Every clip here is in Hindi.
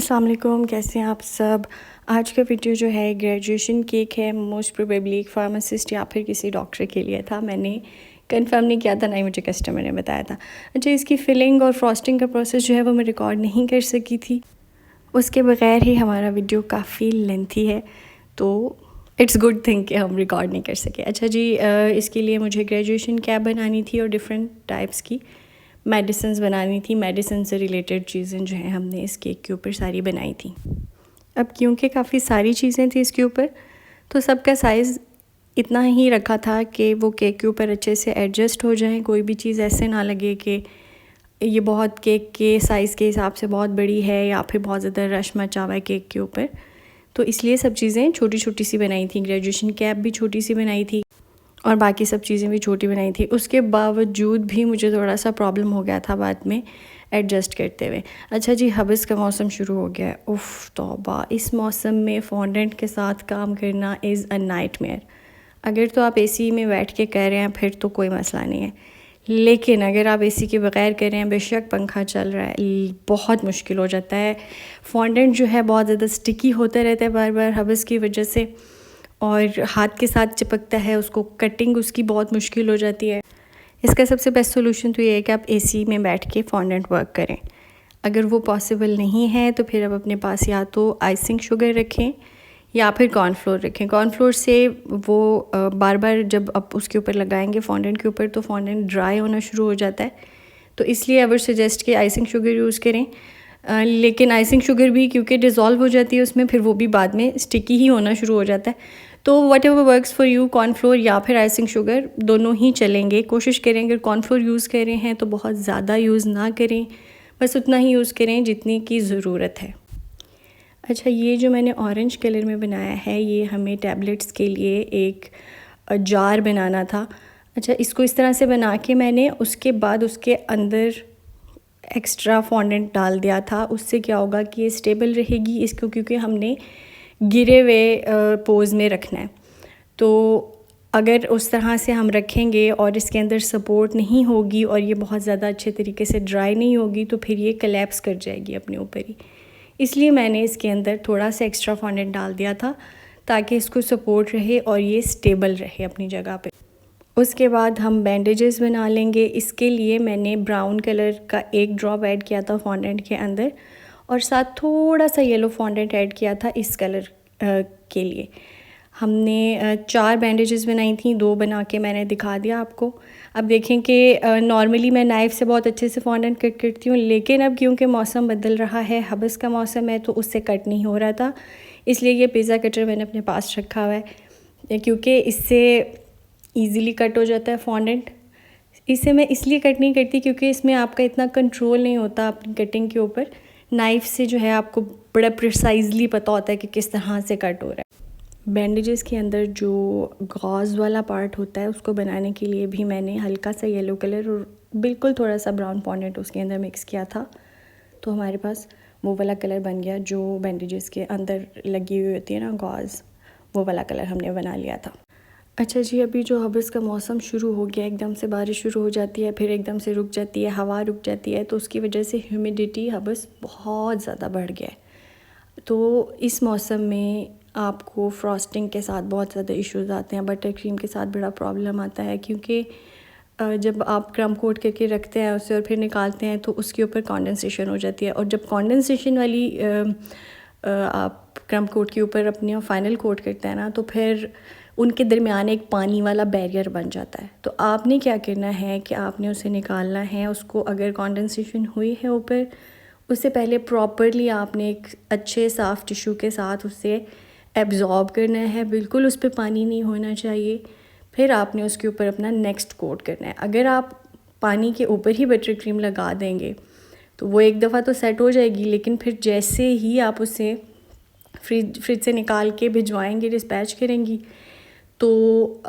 अस्सलाम वालेकुम, कैसे हैं आप सब। आज का वीडियो जो है ग्रेजुएशन केक है। मोस्ट प्रोबेबली एक फार्मासिस्ट या फिर किसी डॉक्टर के लिए था। मैंने कंफर्म नहीं किया था, ना ही मुझे कस्टमर ने बताया था। अच्छा, इसकी फिलिंग और फ्रॉस्टिंग का प्रोसेस जो है वो मैं रिकॉर्ड नहीं कर सकी थी। उसके बगैर ही हमारा वीडियो काफ़ी लेंथी है, तो इट्स गुड थिंग कि हम रिकॉर्ड नहीं कर सके। अच्छा जी, इसके लिए मुझे ग्रेजुएशन कैप बनानी थी और डिफरेंट टाइप्स की मेडिसिन्स बनानी थी। मेडिसिन से रिलेटेड चीज़ें जो हैं हमने इस केक के ऊपर सारी बनाई थी। अब क्योंकि काफ़ी सारी चीज़ें थी इसके ऊपर, तो सबका साइज़ इतना ही रखा था कि वो केक के ऊपर अच्छे से एडजस्ट हो जाएं। कोई भी चीज़ ऐसे ना लगे कि ये बहुत केक के साइज़ के हिसाब से बहुत बड़ी है या फिर बहुत ज़्यादा रश मचा हुआ है केक के ऊपर। तो इसलिए सब चीज़ें छोटी छोटी सी बनाई थी। ग्रेजुएशन कैप भी छोटी सी बनाई थी और बाकी सब चीज़ें भी छोटी बनाई थी। उसके बावजूद भी मुझे थोड़ा सा प्रॉब्लम हो गया था बाद में एडजस्ट करते हुए। अच्छा जी, हबस का मौसम शुरू हो गया है। उफ़ तौबा, इस मौसम में फॉन्डेंट के साथ काम करना इज़ अ नाइटमेयर। अगर तो आप एसी में बैठ के कर रहे हैं फिर तो कोई मसला नहीं है, लेकिन अगर आप एसी के बगैर कर रहे हैं, बेशक पंखा चल रहा है, बहुत मुश्किल हो जाता है। फॉन्डेंट जो है बहुत ज़्यादा स्टिकी होता रहता है बार बार हबस की वजह से, और हाथ के साथ चिपकता है, उसको कटिंग उसकी बहुत मुश्किल हो जाती है। इसका सबसे बेस्ट सोल्यूशन तो ये है कि आप एसी में बैठ के फॉन्डेंट वर्क करें। अगर वो पॉसिबल नहीं है तो फिर आप अपने पास या तो आइसिंग शुगर रखें या फिर कॉर्नफ्लोर रखें। कॉर्नफ्लोर से वो बार बार जब आप उसके ऊपर लगाएंगे फॉन्डेंट के ऊपर, तो फॉन्डेंट ड्राई होना शुरू हो जाता है। तो इसलिए आई वुड सजेस्ट कि आइसिंग शुगर यूज़ करें। लेकिन आइसिंग शुगर भी क्योंकि डिज़ोल्व हो जाती है उसमें, फिर वो भी बाद में स्टिकी ही होना शुरू हो जाता है। तो what ever works for you, cornflour या फिर आइसिंग शुगर, दोनों ही चलेंगे। कोशिश करें अगर कॉर्नफ्लोर यूज़ कर रहे हैं तो बहुत ज़्यादा यूज़ ना करें, बस उतना ही यूज़ करें जितनी की ज़रूरत है। अच्छा, ये जो मैंने ऑरेंज कलर में बनाया है, ये हमें टैबलेट्स के लिए एक जार बनाना था। अच्छा, इसको इस तरह से बना के मैंने उसके बाद उसके अंदर एक्स्ट्रा फॉन्डेंट डाल दिया था। उससे क्या होगा कि ये स्टेबल रहेगी इसको, क्योंकि हमने गिरे हुए पोज़ में रखना है। तो अगर उस तरह से हम रखेंगे और इसके अंदर सपोर्ट नहीं होगी और ये बहुत ज़्यादा अच्छे तरीके से ड्राई नहीं होगी, तो फिर ये कोलैप्स कर जाएगी अपने ऊपर ही। इसलिए मैंने इसके अंदर थोड़ा सा एक्स्ट्रा फॉन्डेंट डाल दिया था ताकि इसको सपोर्ट रहे और ये स्टेबल रहे अपनी जगह पे। उसके बाद हम बैंडेजेस बना लेंगे। इसके लिए मैंने ब्राउन कलर का एक ड्रॉप ऐड किया था फॉन्डेंट के अंदर, और साथ थोड़ा सा येलो फॉन्डेंट ऐड किया था इस कलर के लिए। हमने 4 बैंडेजेस बनाई थी, 2 बना के मैंने दिखा दिया आपको। अब देखें कि नॉर्मली मैं नाइफ़ से बहुत अच्छे से फॉन्डेंट कट करती हूँ, लेकिन अब क्योंकि मौसम बदल रहा है, हबस का मौसम है, तो उससे कट नहीं हो रहा था। इसलिए ये पिज़्ज़ा कटर मैंने अपने पास रखा हुआ है, क्योंकि इससे ईज़िली कट हो जाता है फॉन्डेंट। इसे मैं इसलिए कट नहीं करती क्योंकि इसमें आपका इतना कंट्रोल नहीं होता अपनी कटिंग के ऊपर। नाइफ़ से जो है आपको बड़ा प्रिसाइजली पता होता है कि किस तरह से कट हो रहा है। बैंडेजेस के अंदर जो गॉज़ वाला पार्ट होता है, उसको बनाने के लिए भी मैंने हल्का सा येलो कलर और बिल्कुल थोड़ा सा ब्राउन फॉन्डेंट उसके अंदर मिक्स किया था। तो हमारे पास वो वाला कलर बन गया जो बैंडेजेस के अंदर लगी हुई होती है ना गॉज़, वो वाला कलर हमने बना लिया था। अच्छा जी, अभी जो हबस का मौसम शुरू हो गया, एकदम से बारिश शुरू हो जाती है, फिर एकदम से रुक जाती है, हवा रुक जाती है, तो उसकी वजह से ह्यूमिडिटी हबस बहुत ज़्यादा बढ़ गया है। तो इस मौसम में आपको फ्रॉस्टिंग के साथ बहुत ज़्यादा इश्यूज़ आते हैं। बटर क्रीम के साथ बड़ा प्रॉब्लम आता है, क्योंकि जब आप क्रम कोट करके रखते हैं उसे और फिर निकालते हैं तो उसके ऊपर कॉन्डेंसेशन हो जाती है। और जब कॉन्डेंसेशन वाली आप क्रम कोट के ऊपर अपने फाइनल कोट करते हैं ना, तो फिर उनके दरमियान एक पानी वाला बैरियर बन जाता है। तो आपने क्या करना है कि आपने उसे निकालना है। उसको अगर कॉन्डेंसेशन हुई है ऊपर, उससे पहले प्रॉपरली आपने एक अच्छे साफ़ टिश्यू के साथ उसे एब्ज़ॉर्ब करना है। बिल्कुल उस पर पानी नहीं होना चाहिए। फिर आपने उसके ऊपर अपना नेक्स्ट कोट करना है। अगर आप पानी के ऊपर ही बटर क्रीम लगा देंगे तो वो एक दफ़ा तो सेट हो जाएगी, लेकिन फिर जैसे ही आप उसे फ्रिज से निकाल के भिजवाएंगे, डिस्पैच करेंगी, तो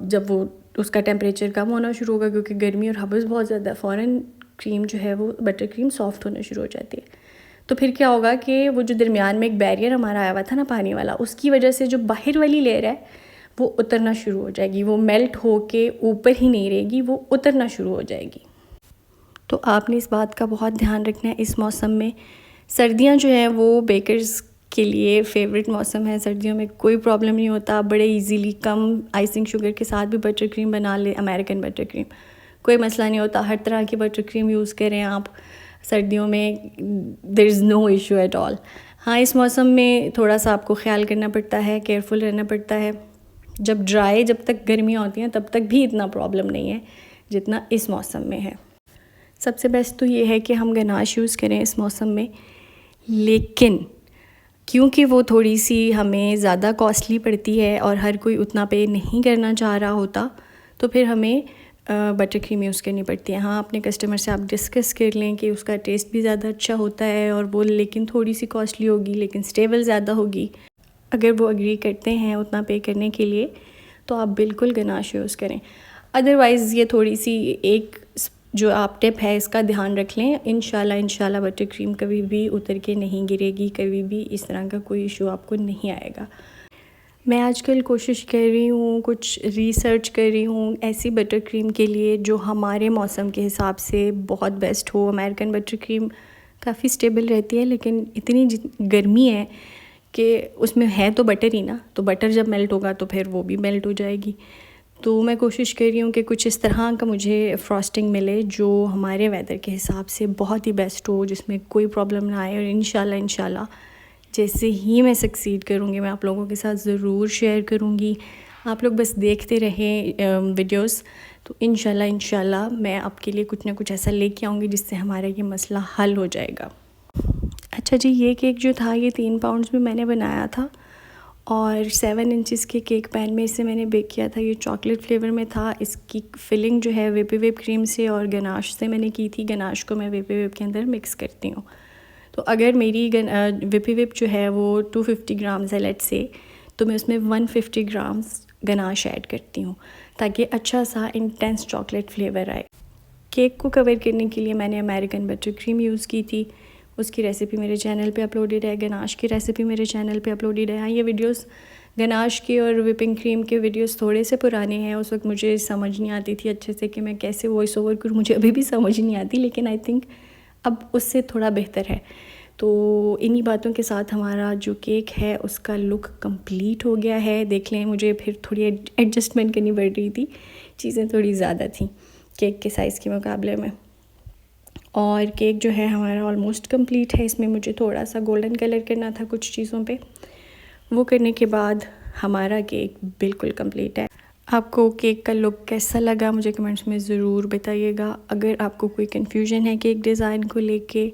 जब वो उसका टेम्परेचर कम होना शुरू होगा, क्योंकि गर्मी और हबस बहुत ज़्यादा, फ़ौरन क्रीम जो है वो बटर क्रीम सॉफ्ट होना शुरू हो जाती है। तो फिर क्या होगा कि वो जो दरमियान में एक बैरियर हमारा आया हुआ था ना पानी वाला, उसकी वजह से जो बाहर वाली लेयर है वो उतरना शुरू हो जाएगी। वो मेल्ट हो के ऊपर ही नहीं रहेगी, वो उतरना शुरू हो जाएगी। तो आपने इस बात का बहुत ध्यान रखना है इस मौसम में सर्दियाँ जो हैं वो बेकर्स के लिए फ़ेवरेट मौसम है। सर्दियों में कोई प्रॉब्लम नहीं होता, बड़े इजीली कम आइसिंग शुगर के साथ भी बटर क्रीम बना ले, अमेरिकन बटर क्रीम, कोई मसला नहीं होता। हर तरह की बटर क्रीम यूज़ करें आप सर्दियों में, there is no issue at all. हाँ, इस मौसम में थोड़ा सा आपको ख्याल करना पड़ता है, केयरफुल रहना पड़ता है। जब तक गर्मियाँ होती हैं तब तक भी इतना प्रॉब्लम नहीं है जितना इस मौसम में है। सबसे बेस्ट तो ये है कि हम गनाश यूज़ करें इस मौसम में, लेकिन क्योंकि वो थोड़ी सी हमें ज़्यादा कॉस्टली पड़ती है और हर कोई उतना पे नहीं करना चाह रहा होता, तो फिर हमें बटर क्रीम यूज़ करनी पड़ती है। हाँ, अपने कस्टमर से आप डिस्कस कर लें कि उसका टेस्ट भी ज़्यादा अच्छा होता है और वो लेकिन थोड़ी सी कॉस्टली होगी, लेकिन स्टेबल ज़्यादा होगी। अगर वो एग्री करते हैं उतना पे करने के लिए, तो आप बिल्कुल गनाश यूज़ करें। अदरवाइज़ ये थोड़ी सी एक जो आप टिप है इसका ध्यान रख लें। इंशाल्लाह बटर क्रीम कभी भी उतर के नहीं गिरेगी, कभी भी इस तरह का कोई इशू आपको नहीं आएगा। मैं आजकल कोशिश कर रही हूँ, कुछ रिसर्च कर रही हूँ ऐसी बटर क्रीम के लिए जो हमारे मौसम के हिसाब से बहुत बेस्ट हो। अमेरिकन बटर क्रीम काफ़ी स्टेबल रहती है, लेकिन इतनी गर्मी है कि उसमें है तो बटर ही ना, तो बटर जब मेल्ट होगा तो फिर वो भी मेल्ट हो जाएगी। तो मैं कोशिश कर रही हूँ कि कुछ इस तरह का मुझे फ्रॉस्टिंग मिले जो हमारे वेदर के हिसाब से बहुत ही बेस्ट हो, जिसमें कोई प्रॉब्लम ना आए। और इंशाल्लाह जैसे ही मैं सक्सीड करूँगी मैं आप लोगों के साथ ज़रूर शेयर करूँगी। आप लोग बस देखते रहें वीडियोस, तो इंशाल्लाह मैं आपके लिए कुछ ना कुछ ऐसा लेके आऊँगी जिससे हमारा ये मसला हल हो जाएगा। अच्छा जी, ये केक जो था ये 3 पाउंड्स में मैंने बनाया था और 7 इंचेस के केक पैन में इसे मैंने बेक किया था। ये चॉकलेट फ्लेवर में था। इसकी फिलिंग जो है व्हिप व्हिप क्रीम से और गनाश से मैंने की थी। गनाश को मैं व्हिप व्हिप के अंदर मिक्स करती हूँ। तो अगर मेरी व्हिप व्हिप जो है वो 250 ग्राम्स है लेट्स से, तो मैं उसमें 150 ग्राम्स गनाश ऐड करती हूँ ताकि अच्छा सा इंटेंस चॉकलेट फ्लेवर आए। केक को कवर करने के लिए मैंने अमेरिकन बटर क्रीम यूज़ की थी। उसकी रेसिपी मेरे चैनल पे अपलोडेड है। गनाश की रेसिपी मेरे चैनल पे अपलोडेड है। ये वीडियोस गनाश की और व्हिपिंग क्रीम के वीडियोस थोड़े से पुराने हैं। उस वक्त मुझे समझ नहीं आती थी अच्छे से कि मैं कैसे वॉइस ओवर करूँ, मुझे अभी भी समझ नहीं आती, लेकिन आई थिंक अब उससे थोड़ा बेहतर है। तो इन्हीं बातों के साथ हमारा जो केक है उसका लुक कंप्लीट हो गया है। देख लें, मुझे फिर थोड़ी एडजस्टमेंट करनी पड़ रही थी, चीज़ें थोड़ी ज़्यादा थी केक के साइज़ के मुकाबले में। और केक जो है हमारा ऑलमोस्ट कंप्लीट है। इसमें मुझे थोड़ा सा गोल्डन कलर करना था कुछ चीज़ों पे, वो करने के बाद हमारा केक बिल्कुल कंप्लीट है। आपको केक का लुक कैसा लगा मुझे कमेंट्स में ज़रूर बताइएगा। अगर आपको कोई कन्फ्यूजन है केक डिज़ाइन को लेके,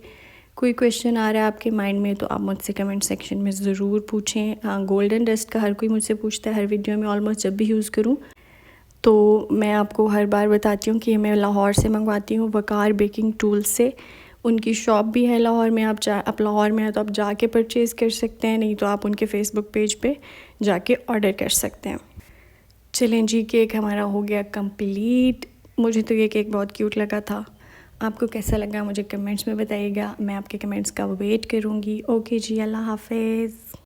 कोई क्वेश्चन आ रहा है आपके माइंड में, तो आप मुझसे कमेंट सेक्शन में ज़रूर पूछें। हाँ, गोल्डन डस्ट का हर कोई मुझसे पूछता है हर वीडियो में, ऑलमोस्ट जब भी यूज़ करूँ तो मैं आपको हर बार बताती हूँ कि मैं लाहौर से मंगवाती हूँ, वकार बेकिंग टूल्स से। उनकी शॉप भी है लाहौर में। आप लाहौर में हैं तो आप जाके परचेज़ कर सकते हैं, नहीं तो आप उनके फेसबुक पेज पे जाके ऑर्डर कर सकते हैं। चलें जी, केक हमारा हो गया कंप्लीट। मुझे तो ये केक बहुत क्यूट लगा था। आपको कैसा लगा मुझे कमेंट्स में बताइएगा। मैं आपके कमेंट्स का वेट करूँगी। ओके जी, अल्लाह हाफिज़।